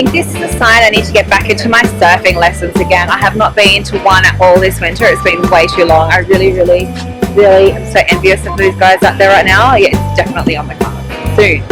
think this is a sign I need to get back into my surfing lessons again. I have not been to one at all this winter. It's been way too long. I really am so envious of those guys out there right now. Yeah, it's definitely on the cards. Soon.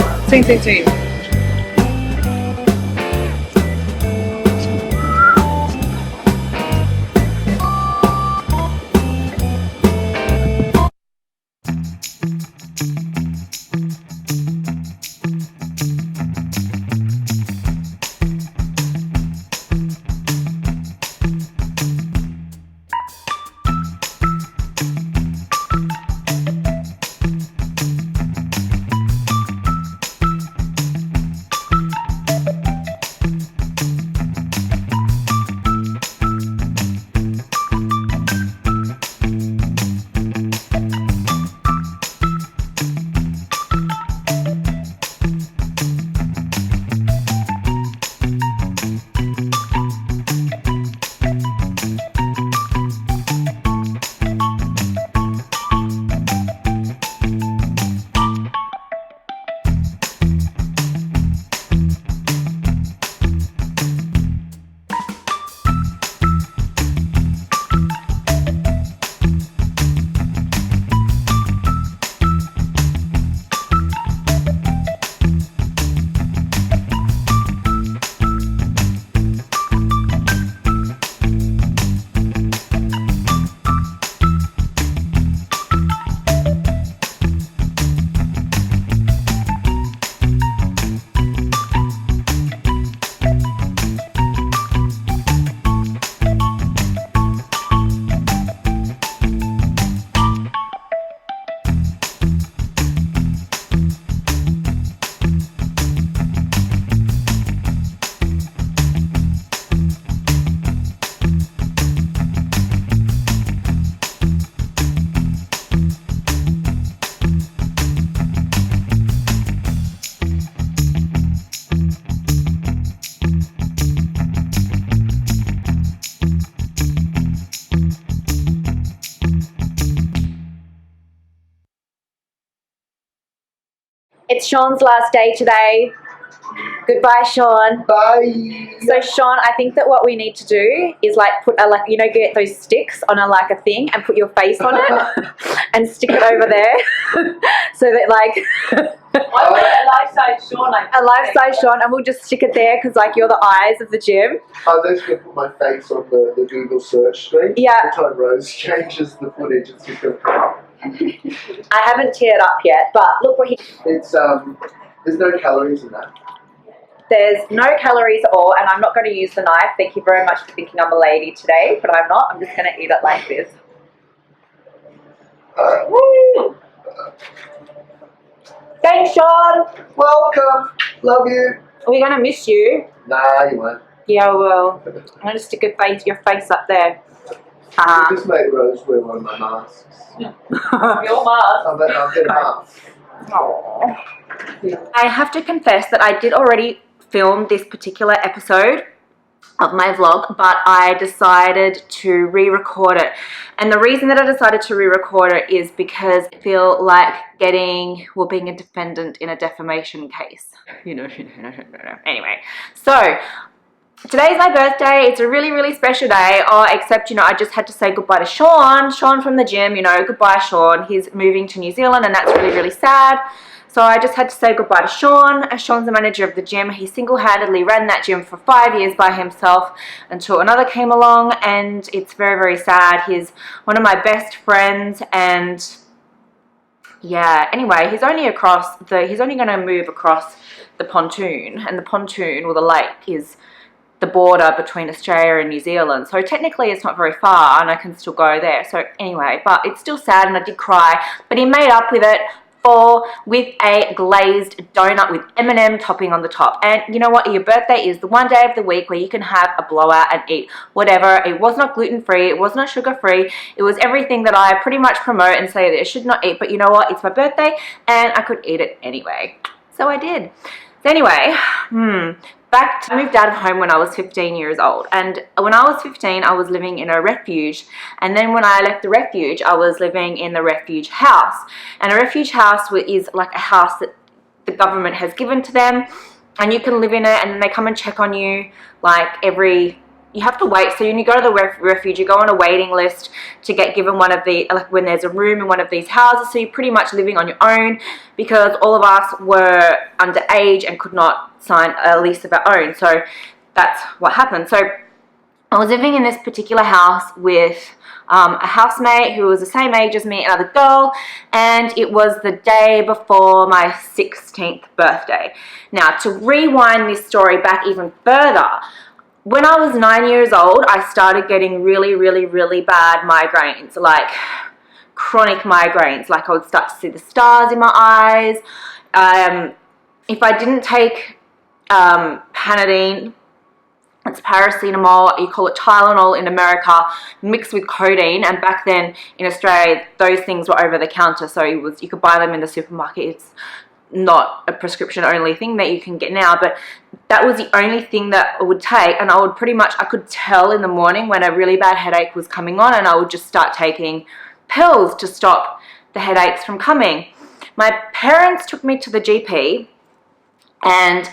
It's Sean's last day today. Goodbye, Sean. Bye. So Sean, I think that what we need to do is like put a get those sticks on a thing and put your face on it and stick it over there so that a life-size Sean. A life-size Sean, and we'll just stick it there because you're the eyes of the gym. I was actually going to put my face on the Google search screen. Yeah. Every time Rose changes the footage, it's just going to come up. I haven't teared up yet, but look what It's there's no calories in that. There's no calories at all, and I'm not going to use the knife. Thank you very much for thinking I'm a lady today, but I'm not. I'm just going to eat it like this. Thanks, Sean. Welcome. Love you. We're going to miss you. Nah, you won't. Yeah, I will. I'm going to stick your face up there. I just made Rose wear one of my masks. Your mask? I'll get a mask. Aww. I have to confess that I did already film this particular episode of my vlog, but I decided to re-record it. And the reason that I decided to re-record it is because I feel like being a defendant in a defamation case. Anyway, so today's my birthday. It's a really special day. Except, I just had to say goodbye to Sean from the gym. Goodbye, Sean. He's moving to New Zealand, and that's really sad. So I just had to say goodbye to Sean. Sean's the manager of the gym. He single-handedly ran that gym for 5 years by himself until another came along, and it's very sad. He's one of my best friends, and yeah, anyway, he's only going to move across the pontoon, and the pontoon, or the lake, is the border between Australia and New Zealand. So technically it's not very far, and I can still go there. So anyway, but it's still sad, and I did cry, but he made up with it with a glazed donut with M&M topping on the top. And you know what? Your birthday is the one day of the week where you can have a blowout and eat whatever. It was not gluten-free. It was not sugar-free. It was everything that I pretty much promote and say that I should not eat. But you know what? It's my birthday, and I could eat it anyway. So I did. So anyway, I moved out of home when I was 15 years old, and when I was 15 I was living in a refuge, and then when I left the refuge I was living in the refuge house. And a refuge house is like a house that the government has given to them, and you can live in it, and they come and check on you like you have to wait. So when you go to the refuge, you go on a waiting list to get given one of the, like when there's a room in one of these houses, so you're pretty much living on your own, because all of us were underage and could not sign a lease of our own. So that's what happened. So I was living in this particular house with a housemate who was the same age as me, another girl, and it was the day before my 16th birthday. Now, to rewind this story back even further, when I was 9 years old, I started getting really, really, really bad migraines, like chronic migraines. Like I would start to see the stars in my eyes. If I didn't take Panadine, it's paracetamol, you call it Tylenol in America, mixed with codeine, and back then in Australia those things were over the counter, so you could buy them in the supermarket. It's not a prescription only thing that you can get now, but that was the only thing that I would take, and I would pretty much, I could tell in the morning when a really bad headache was coming on, and I would just start taking pills to stop the headaches from coming. My parents took me to the GP, the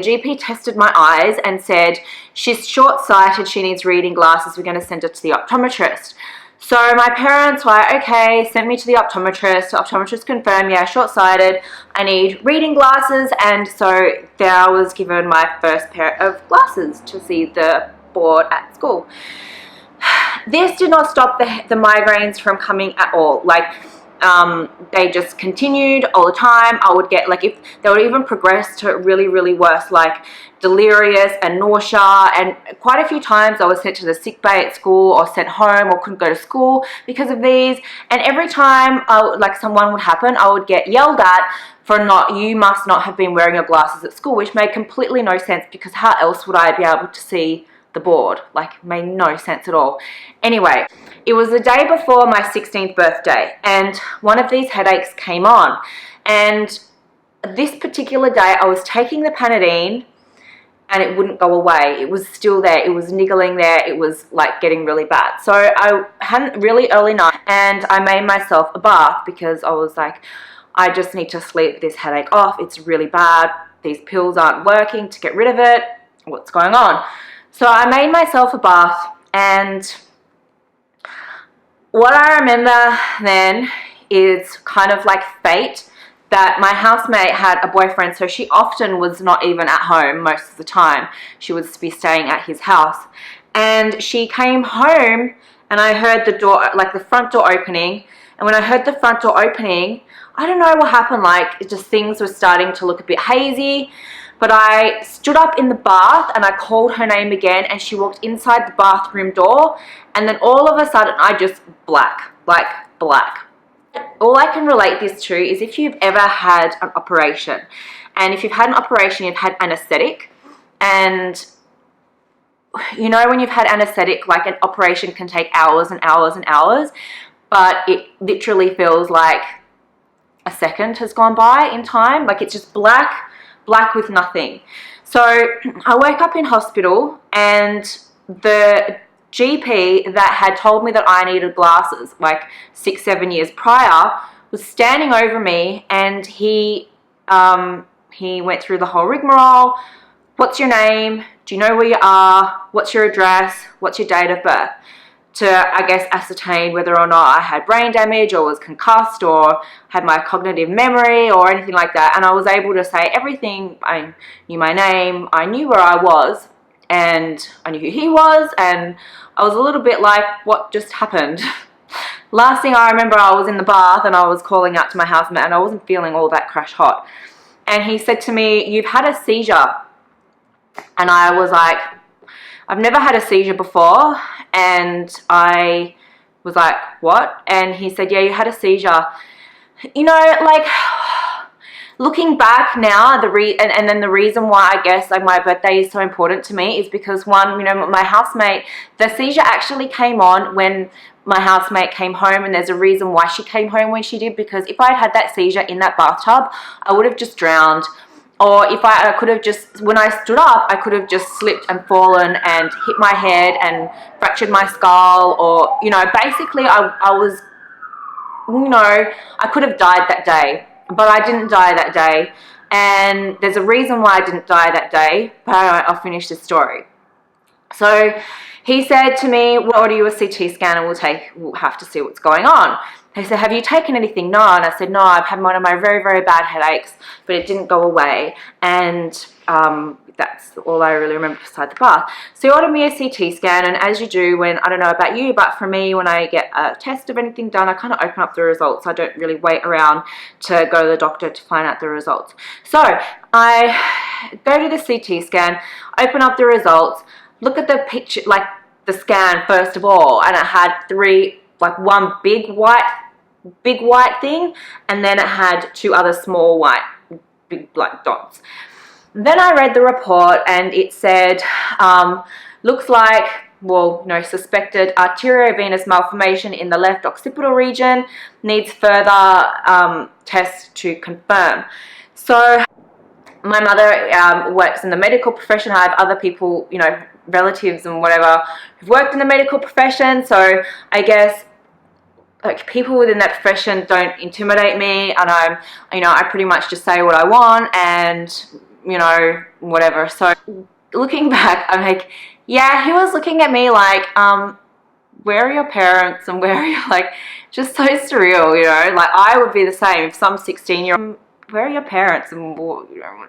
GP tested my eyes and said, she's short-sighted, she needs reading glasses, we're going to send her to the optometrist. So my parents were like, okay, sent me to the optometrist. The optometrist confirmed, yeah, short-sighted, I need reading glasses, and so there I was given my first pair of glasses to see the board at school. This did not stop the migraines from coming at all. Like, they just continued all the time. I would get, like, if they would even progress to really, really worse, like delirious and nausea, and quite a few times I was sent to the sick bay at school or sent home or couldn't go to school because of these. And every time someone would happen, I would get yelled at for you must not have been wearing your glasses at school, which made completely no sense, because how else would I be able to see the board? Like, it made no sense at all. Anyway, it was the day before my 16th birthday, and one of these headaches came on, and this particular day I was taking the Panadine and it wouldn't go away. It was still there. It was niggling there. It was like getting really bad. So I had a really early night, and I made myself a bath, because I was like, I just need to sleep this headache off. It's really bad. These pills aren't working to get rid of it. What's going on? So I made myself a bath, and what I remember then is kind of like fate, that my housemate had a boyfriend, so she often was not even at home most of the time. She would be staying at his house. And she came home, and I heard the door, like the front door opening, and when I heard the front door opening, I don't know what happened, like just things were starting to look a bit hazy. But I stood up in the bath and I called her name again, and she walked inside the bathroom door, and then all of a sudden I just black. All I can relate this to is if you've ever had an operation, and if you've had an operation, you've had anesthetic, and you know when you've had anesthetic, like an operation can take hours and hours and hours, but it literally feels like a second has gone by in time. Like it's just black with nothing. So I woke up in hospital, and the GP that had told me that I needed glasses like 6-7 years prior was standing over me, and he went through the whole rigmarole. What's your name? Do you know where you are? What's your address? What's your date of birth? To, I guess, ascertain whether or not I had brain damage or was concussed or had my cognitive memory or anything like that. And I was able to say everything. I knew my name, I knew where I was, and I knew who he was, and I was a little bit like, what just happened? Last thing I remember, I was in the bath and I was calling out to my housemate, and I wasn't feeling all that crash hot. And he said to me, "You've had a seizure." And I was like, I've never had a seizure before. And I was like, what? And he said, yeah, you had a seizure. You know, like, looking back now, and then the reason why I guess like my birthday is so important to me is because, one, you know, my housemate, the seizure actually came on when my housemate came home, and there's a reason why she came home when she did, because if I had that seizure in that bathtub, I would have just drowned. Or if I could have just, when I stood up, I could have just slipped and fallen and hit my head and fractured my skull, or, you know, basically I was, you know, I could have died that day, but I didn't die that day. And there's a reason why I didn't die that day, but I'll finish the story. So he said to me, we'll order you a CT scan and we'll have to see what's going on. He said, have you taken anything? No. And I said, no, I've had one of my very, very bad headaches, but it didn't go away. And that's all I really remember beside the bath. So he ordered me a CT scan, and as you do when, I don't know about you, but for me, when I get a test of anything done, I kind of open up the results. I don't really wait around to go to the doctor to find out the results. So I go to the CT scan, open up the results, look at the picture, like the scan first of all, and it had three, like one big white thing, and then it had two other small white, big black dots. Then I read the report, and it said, looks like, well, suspected arteriovenous malformation in the left occipital region, needs further tests to confirm. So my mother works in the medical profession. I have other people, relatives and whatever, who've worked in the medical profession. So I guess like people within that profession don't intimidate me, and I pretty much just say what I want and whatever. So looking back, I'm like, yeah, he was looking at me like, where are your parents and where are you, like, just so surreal, like I would be the same if some 16-year-old, where are your parents? And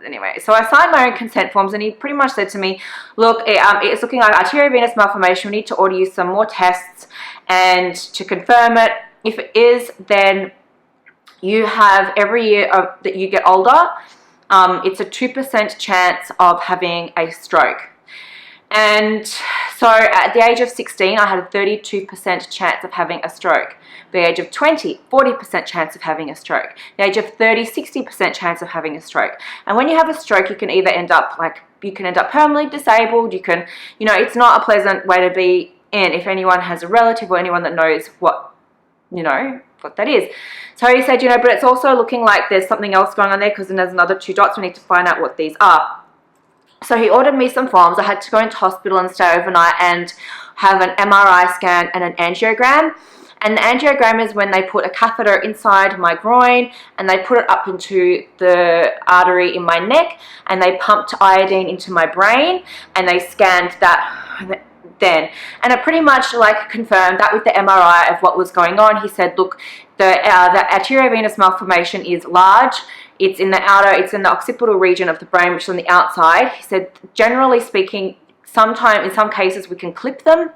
anyway, so I signed my own consent forms, and he pretty much said to me, look, it's looking like arteriovenous malformation. We need to order you some more tests and to confirm it. If it is, then you have every year that you get older, it's a 2% chance of having a stroke. And so at the age of 16, I had a 32% chance of having a stroke. The age of 20, 40% chance of having a stroke. The age of 30, 60% chance of having a stroke. And when you have a stroke, you can either end up permanently disabled. You can, it's not a pleasant way to be in if anyone has a relative or anyone that knows what that is. So he said, but it's also looking like there's something else going on there, because then there's another 2 dots. We need to find out what these are. So he ordered me some forms. I had to go into hospital and stay overnight and have an MRI scan and an angiogram. And the angiogram is when they put a catheter inside my groin and they put it up into the artery in my neck, and they pumped iodine into my brain, and they scanned that then. And it pretty much like confirmed that with the MRI of what was going on. He said, look, the arteriovenous malformation is large. It's in the occipital region of the brain, which is on the outside. He said, generally speaking, in some cases we can clip them,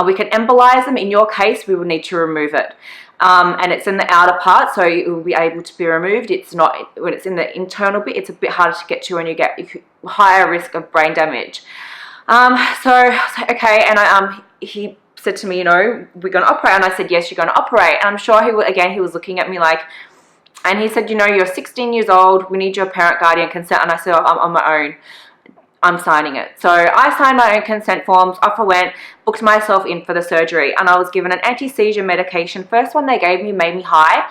we can embolize them. In your case, we will need to remove it. And it's in the outer part, so it will be able to be removed. It's not, when it's in the internal bit, it's a bit harder to get to, and you get higher risk of brain damage. So I was like, okay, and he said to me, we're going to operate, and I said, yes, you're going to operate. And I'm sure he was looking at me like, and he said, you're 16 years old, we need your parent guardian consent. And I said, I'm on my own, I'm signing it. So I signed my own consent forms, off I went, booked myself in for the surgery, and I was given an anti-seizure medication. First one they gave me made me high.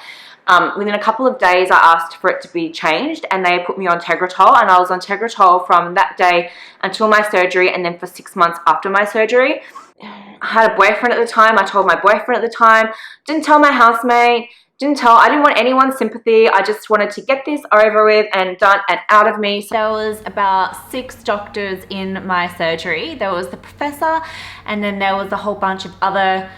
Within a couple of days, I asked for it to be changed, and they put me on Tegretol, and I was on Tegretol from that day until my surgery, and then for 6 months after my surgery. I had a boyfriend at the time. I told my boyfriend at the time, didn't tell my housemate, I didn't want anyone's sympathy. I just wanted to get this over with and done and out of me. So there was about 6 doctors in my surgery. There was the professor, and then there was a whole bunch of other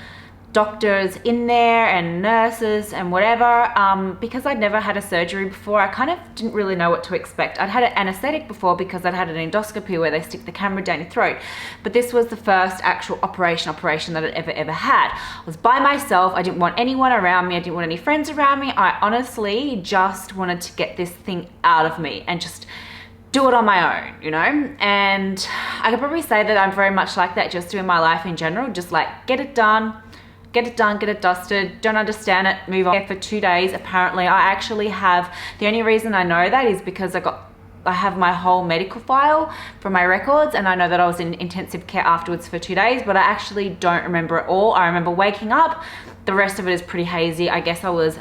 doctors in there and nurses and whatever. Because I'd never had a surgery before, I kind of didn't really know what to expect. I'd had an anesthetic before because I'd had an endoscopy where they stick the camera down your throat, but this was the first actual operation that I'd ever had. I was by myself. I didn't want anyone around me. I didn't want any friends around me. I honestly just wanted to get this thing out of me and just do it on my own, and I could probably say that I'm very much like that just in my life in general, just like get it done, get it dusted, don't understand it, move on. For 2 days, apparently, I actually have, the only reason I know that is because I have my whole medical file from my records, and I know that I was in intensive care afterwards for 2 days, but I actually don't remember it all. I remember waking up. The rest of it is pretty hazy. I guess I was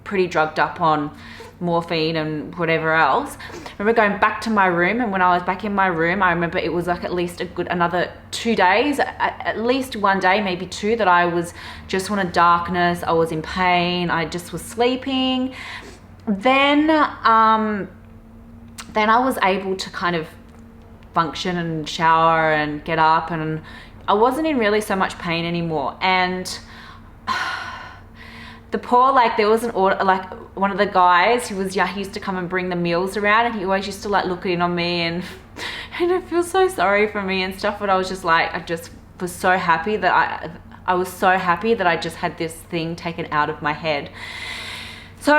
pretty drugged up on morphine and whatever else. I remember going back to my room, and when I was back in my room, I remember it was like at least another 2 days, at least 1 day, maybe 2, that I was just on a darkness. I was in pain. I just was sleeping. Then then I was able to kind of function and shower and get up, and I wasn't in really so much pain anymore. And the poor, like, there was an order, like, one of the guys who was, yeah, he used to come and bring the meals around, and he always used to like look in on me and I feel so sorry for me and stuff. But I was just like, I just was so happy that I was so happy that I just had this thing taken out of my head. So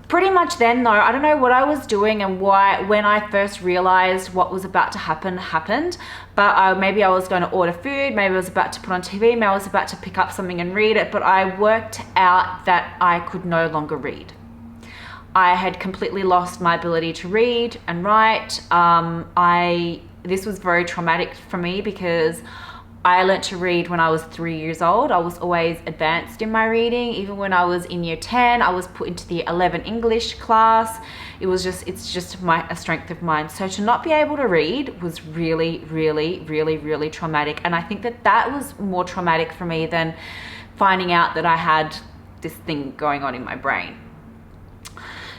pretty much then though, I don't know what I was doing and why, when I first realized what was about to happened, but maybe I was going to order food, maybe I was about to put on TV, maybe I was about to pick up something and read it, but I worked out that I could no longer read. I had completely lost my ability to read and write. This was very traumatic for me because I learnt to read when I was 3 years old. I was always advanced in my reading. Even when I was in year 10, I was put into the 11 English class. It's just a strength of mine. So to not be able to read was really, really, really, really traumatic. And I think that was more traumatic for me than finding out that I had this thing going on in my brain.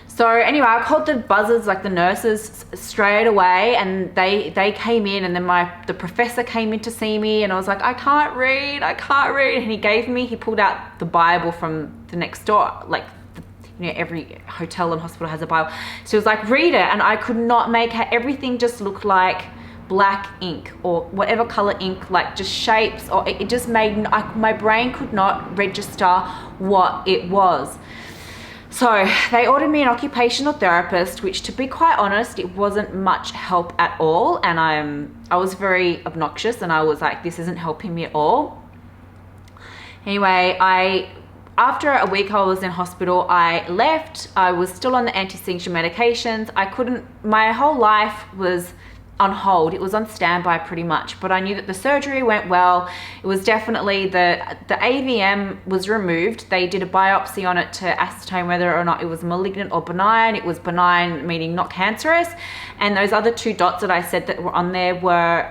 So anyway, I called the buzzers, like the nurses, straight away, and they came in, and then the professor came in to see me, and I was like, I can't read, and he pulled out the Bible from the next door, like, every hotel and hospital has a Bible. So he was like, read it, and I could not make it. Everything just looked like black ink or whatever color ink, like just shapes, or it just made, my brain could not register what it was. So they ordered me an occupational therapist, which, to be quite honest, it wasn't much help at all. And I was very obnoxious, and I was like, this isn't helping me at all. Anyway, after a week I was in hospital, I left. I was still on the anti-seizure medications. My whole life was on hold. It was on standby pretty much, but I knew that the surgery went well. It was definitely the AVM was removed. They did a biopsy on it to ascertain whether or not it was malignant or benign. It was benign, meaning not cancerous. And those other 2 dots that I said that were on there were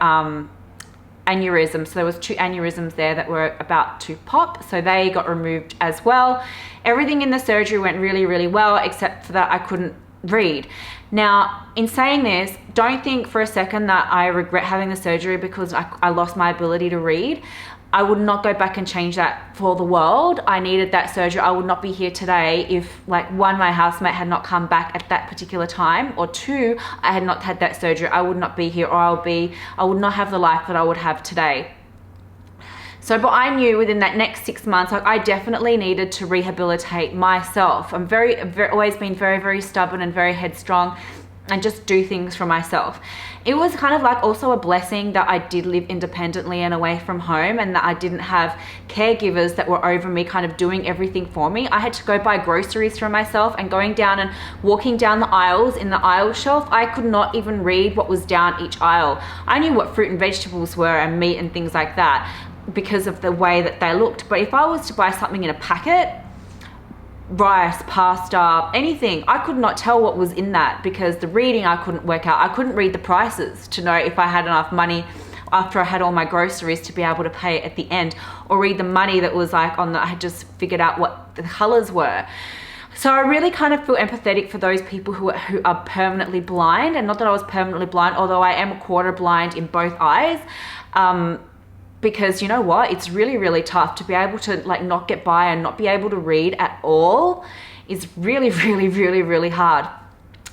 aneurysms. So there was 2 aneurysms there that were about to pop. So they got removed as well. Everything in the surgery went really, really well, except for that I couldn't read. Now, in saying this, don't think for a second that I regret having the surgery because I lost my ability to read. I would not go back and change that for the world. I needed that surgery. I would not be here today if, like, 1, my housemate had not come back at that particular time, or 2, I had not had that surgery. I would not be here, or I would not have the life that I would have today. So, but I knew within that next 6 months, like, I definitely needed to rehabilitate myself. I'm always been very, very stubborn and very headstrong, and just do things for myself. It was kind of like also a blessing that I did live independently and away from home, and that I didn't have caregivers that were over me kind of doing everything for me. I had to go buy groceries for myself, and going down and walking down the aisles in the aisle shelf, I could not even read what was down each aisle. I knew what fruit and vegetables were and meat and things like that because of the way that they looked. But if I was to buy something in a packet, rice, pasta, anything, I could not tell what was in that because the reading I couldn't work out. I couldn't read the prices to know if I had enough money after I had all my groceries to be able to pay at the end, or read the money that was like I had just figured out what the colors were. So I really kind of feel empathetic for those people who are permanently blind, and not that I was permanently blind, although I am a quarter blind in both eyes. Because you know what, it's really, really tough to be able to like not get by and not be able to read at all is really, really, really, really hard.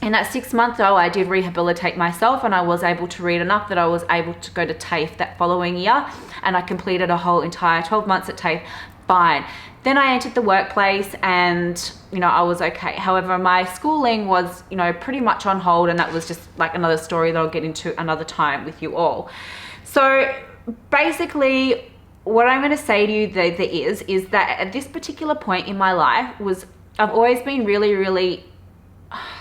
In that 6 months though, I did rehabilitate myself, and I was able to read enough that I was able to go to TAFE that following year, and I completed a whole entire 12 months at TAFE fine. Then I entered the workplace, and I was okay. However, my schooling was pretty much on hold, and that was just like another story that I'll get into another time with you all. So basically, what I'm going to say to you is that at this particular point in my life I've always been really, really,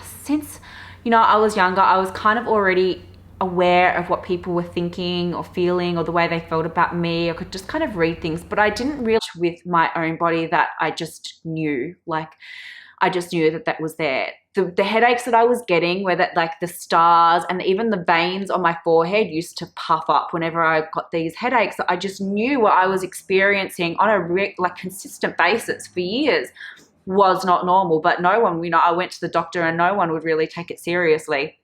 since I was younger, I was kind of already aware of what people were thinking or feeling, or the way they felt about me. I could just kind of read things, but I didn't realize with my own body that I just knew, that was there. The headaches that I was getting were that, like, the stars and even the veins on my forehead used to puff up whenever I got these headaches. I just knew what I was experiencing on a consistent basis for years. was not normal, but no one, you know, I went to the doctor and no one would really take it seriously.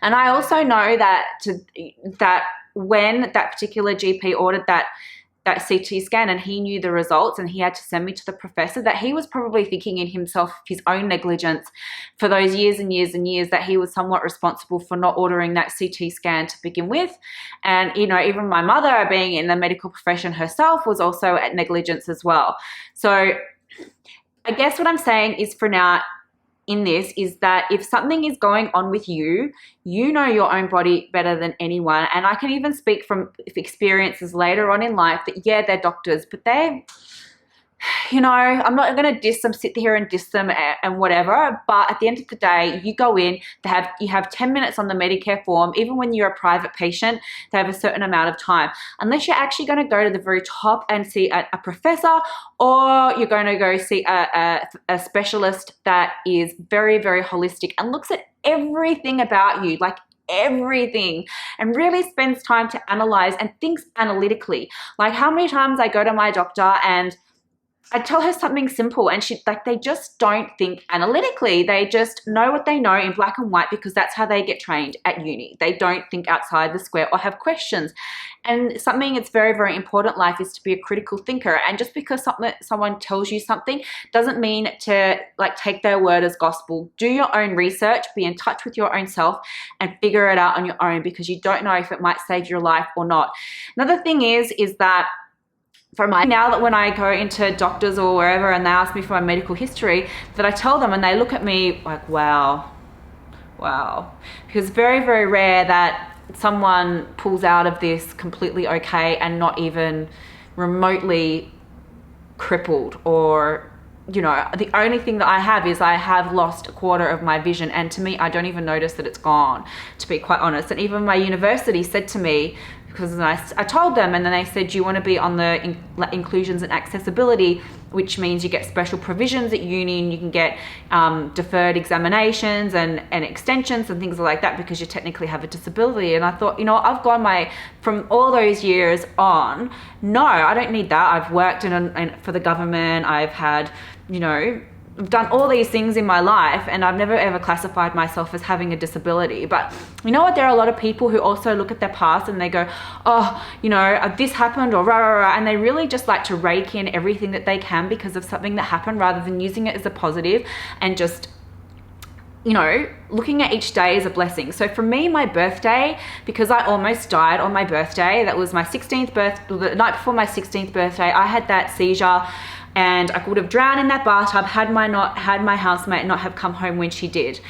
And I also know that when that particular GP ordered that CT scan and he knew the results and he had to send me to the professor, that he was probably thinking in himself his own negligence for those years and years and years, that he was somewhat responsible for not ordering that CT scan to begin with. And, you know, even my mother, being in the medical profession herself, was also at negligence as well. So I guess what I'm saying is, for now, in this, is that if something is going on with you, you know your own body better than anyone. And I can even speak from experiences later on in life that, yeah, they're doctors, but they, you know, I'm not going to diss them, sit here and diss them and whatever. But at the end of the day, you go in, you have 10 minutes on the Medicare form. Even when you're a private patient, they have a certain amount of time. Unless you're actually going to go to the very top and see a professor, or you're going to go see a specialist that is very, very holistic and looks at everything about you, like everything, and really spends time to analyze and thinks analytically. Like, how many times I go to my doctor and I tell her something simple and they just don't think analytically. They just know what they know in black and white because that's how they get trained at uni. They don't think outside the square or have questions. And something that's very, very important in life is to be a critical thinker. And just because someone tells you something doesn't mean to like take their word as gospel. Do your own research, be in touch with your own self and figure it out on your own, because you don't know if it might save your life or not. Another thing is that now that when I go into doctors or wherever and they ask me for my medical history, that I tell them and they look at me like, wow. Because it's very, very rare that someone pulls out of this completely okay and not even remotely crippled, or, you know, the only thing that I have is I have lost a quarter of my vision, and to me, I don't even notice that it's gone, to be quite honest. And even my university said to me, because I told them, and then they said, you want to be on the inclusions and accessibility, which means you get special provisions at uni and you can get deferred examinations and extensions and things like that because you technically have a disability. And I thought, you know, I've gone from all those years on, no, I don't need that. I've worked for the government. I've had, you know, I've done all these things in my life, and I've never ever classified myself as having a disability. But you know what? There are a lot of people who also look at their past and they go, oh, you know, this happened, or rah, rah, rah, and they really just like to rake in everything that they can because of something that happened, rather than using it as a positive and just, you know, looking at each day as a blessing. So for me, my birthday, because I almost died on my birthday, that was my 16th the night before my 16th birthday, I had that seizure. And I could have drowned in that bathtub had my housemate not have come home when she did.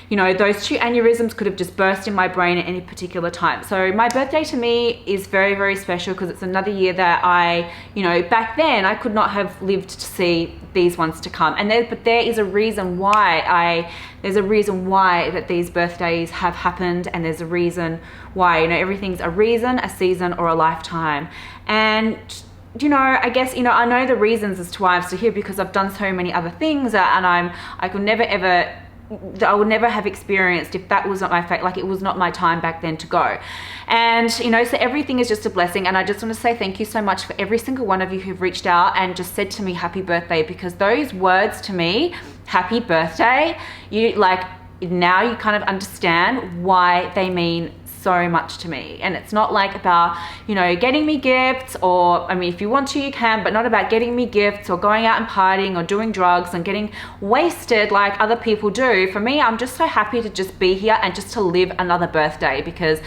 You know, those 2 aneurysms could have just burst in my brain at any particular time. So my birthday to me is very, very special because it's another year that I, you know, back then I could not have lived to see these ones to come. But there is a reason why that these birthdays have happened, and there's a reason why, you know, everything's a reason, a season, or a lifetime. And you know, I guess, you know, I know the reasons as to why I'm still here, because I've done so many other things, and I would never have experienced if that was not my fate. Like, it was not my time back then to go. And, you know, so everything is just a blessing. And I just want to say thank you so much for every single one of you who've reached out and just said to me, happy birthday, because those words to me, happy birthday, now you kind of understand why they mean so much to me. And it's not like about, you know, getting me gifts, or, I mean, if you want to, you can, but not about getting me gifts or going out and partying or doing drugs and getting wasted like other people do. For me, I'm just so happy to just be here and just to live another birthday, because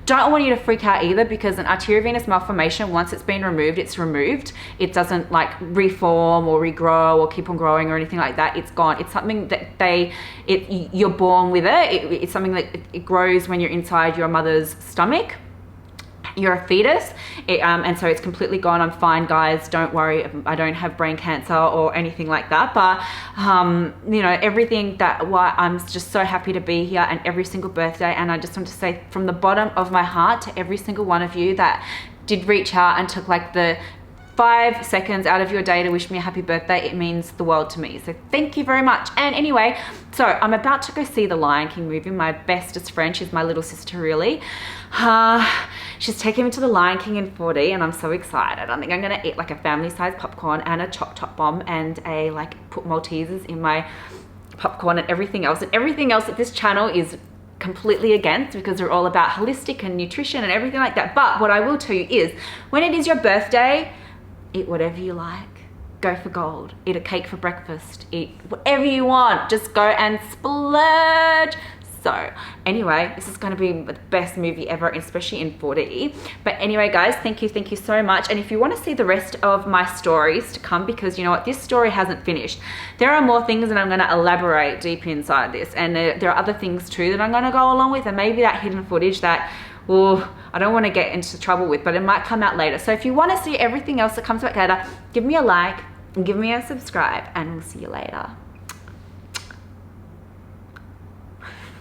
don't want you to freak out either, because an arteriovenous malformation, once it's been removed, it's removed. It doesn't like reform or regrow or keep on growing or anything like that. It's gone. It's something that you're born with it. It's something that it grows when you're inside your mother's stomach. You're a fetus, and so it's completely gone. I'm fine, guys, don't worry. I don't have brain cancer or anything like that, but you know, everything why I'm just so happy to be here, and every single birthday. And I just want to say from the bottom of my heart to every single one of you that did reach out and took like the 5 seconds out of your day to wish me a happy birthday, it means the world to me. So thank you very much. And anyway, so I'm about to go see the Lion King movie. My bestest friend, she's my little sister really. She's taking me to the Lion King in 4D and I'm so excited. I think I'm gonna eat like a family-sized popcorn and a Choc Top Bomb and a like put Maltesers in my popcorn and everything else. And everything else that this channel is completely against, because we're all about holistic and nutrition and everything like that. But what I will tell you is, when it is your birthday, eat whatever you like. Go for gold. Eat a cake for breakfast. Eat whatever you want. Just go and splurge. So anyway, this is going to be the best movie ever, especially in 4D. But anyway, guys, thank you so much. And if you want to see the rest of my stories to come, because you know what, this story hasn't finished. There are more things that I'm going to elaborate deep inside this. And there are other things too that I'm going to go along with. And maybe that hidden footage that, well, I don't want to get into trouble with, but it might come out later. So if you want to see everything else that comes back later, give me a like and give me a subscribe, and we'll see you later.